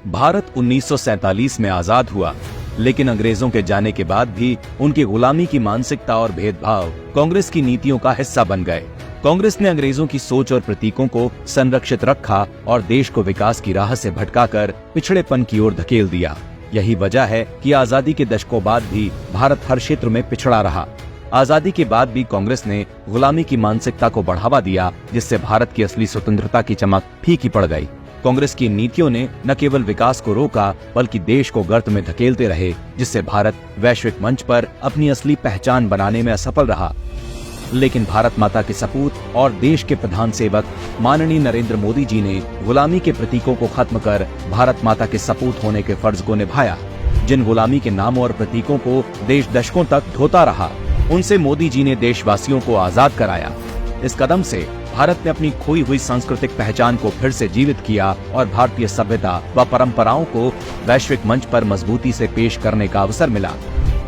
भारत 1947 में आजाद हुआ, लेकिन अंग्रेजों के जाने के बाद भी उनकी गुलामी की मानसिकता और भेदभाव कांग्रेस की नीतियों का हिस्सा बन गए। कांग्रेस ने अंग्रेजों की सोच और प्रतीकों को संरक्षित रखा और देश को विकास की राह से भटकाकर पिछड़ेपन की ओर धकेल दिया। यही वजह है कि आजादी के दशकों बाद भी भारत हर क्षेत्र में पिछड़ा रहा। आजादी के बाद भी कांग्रेस ने गुलामी की मानसिकता को बढ़ावा दिया, जिससे भारत की असली स्वतंत्रता की चमक फीकी पड़ गई। कांग्रेस की नीतियों ने न केवल विकास को रोका, बल्कि देश को गर्त में धकेलते रहे, जिससे भारत वैश्विक मंच पर अपनी असली पहचान बनाने में असफल रहा। लेकिन भारत माता के सपूत और देश के प्रधान सेवक माननीय नरेंद्र मोदी जी ने गुलामी के प्रतीकों को खत्म कर भारत माता के सपूत होने के फर्ज को निभाया। जिन गुलामी के नामों और प्रतीकों को देश दशकों तक ढोता रहा, उनसे मोदी जी ने देशवासियों को आजाद कराया। इस कदम से भारत ने अपनी खोई हुई सांस्कृतिक पहचान को फिर से जीवित किया और भारतीय सभ्यता व परंपराओं को वैश्विक मंच पर मजबूती से पेश करने का अवसर मिला।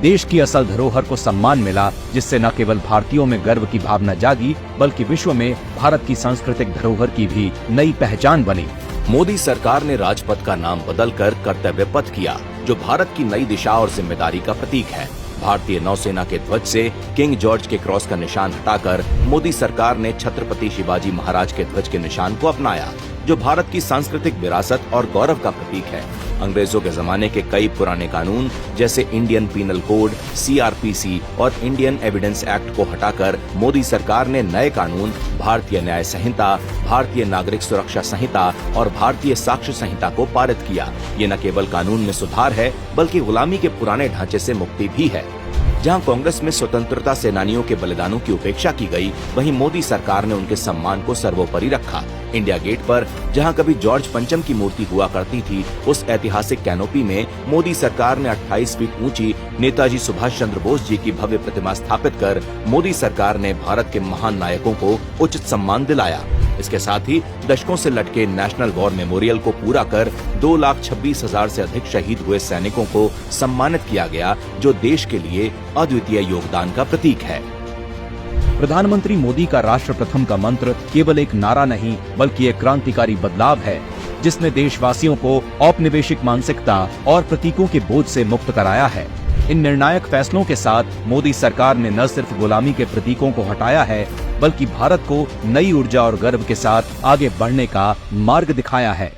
देश की असल धरोहर को सम्मान मिला, जिससे न केवल भारतीयों में गर्व की भावना जागी, बल्कि विश्व में भारत की सांस्कृतिक धरोहर की भी नई पहचान बनी। मोदी सरकार ने राजपथ का नाम बदलकर कर्तव्य पथ किया, जो भारत की नई दिशा और जिम्मेदारी का प्रतीक है। भारतीय नौसेना के ध्वज से किंग जॉर्ज के क्रॉस का निशान हटाकर मोदी सरकार ने छत्रपति शिवाजी महाराज के ध्वज के निशान को अपनाया, जो भारत की सांस्कृतिक विरासत और गौरव का प्रतीक है। अंग्रेजों के जमाने के कई पुराने कानून जैसे इंडियन पीनल कोड, CRPC और इंडियन एविडेंस एक्ट को हटाकर मोदी सरकार ने नए कानून भारतीय न्याय संहिता, भारतीय नागरिक सुरक्षा संहिता और भारतीय साक्ष्य संहिता को पारित किया। ये न केवल कानून में सुधार है, बल्कि गुलामी के पुराने ढांचे से मुक्ति भी है। जहां कांग्रेस में स्वतंत्रता सेनानियों के बलिदानों की उपेक्षा की गई, वहीं मोदी सरकार ने उनके सम्मान को सर्वोपरि रखा। इंडिया गेट पर जहां कभी जॉर्ज पंचम की मूर्ति हुआ करती थी, उस ऐतिहासिक कैनोपी में मोदी सरकार ने 28 फीट ऊंची नेताजी सुभाष चंद्र बोस जी की भव्य प्रतिमा स्थापित कर मोदी सरकार ने भारत के महान नायकों को उचित सम्मान दिलाया। इसके साथ ही दशकों से लटके नेशनल वॉर मेमोरियल को पूरा कर 2,26,000 से अधिक शहीद हुए सैनिकों को सम्मानित किया गया, जो देश के लिए अद्वितीय योगदान का प्रतीक है। प्रधानमंत्री मोदी का राष्ट्र प्रथम का मंत्र केवल एक नारा नहीं, बल्कि एक क्रांतिकारी बदलाव है, जिसने देशवासियों को औपनिवेशिक मानसिकता और प्रतीकों के बोझ से मुक्त कराया है। इन निर्णायक फैसलों के साथ मोदी सरकार ने न सिर्फ गुलामी के प्रतीकों को हटाया है, बल्कि भारत को नई ऊर्जा और गर्व के साथ आगे बढ़ने का मार्ग दिखाया है।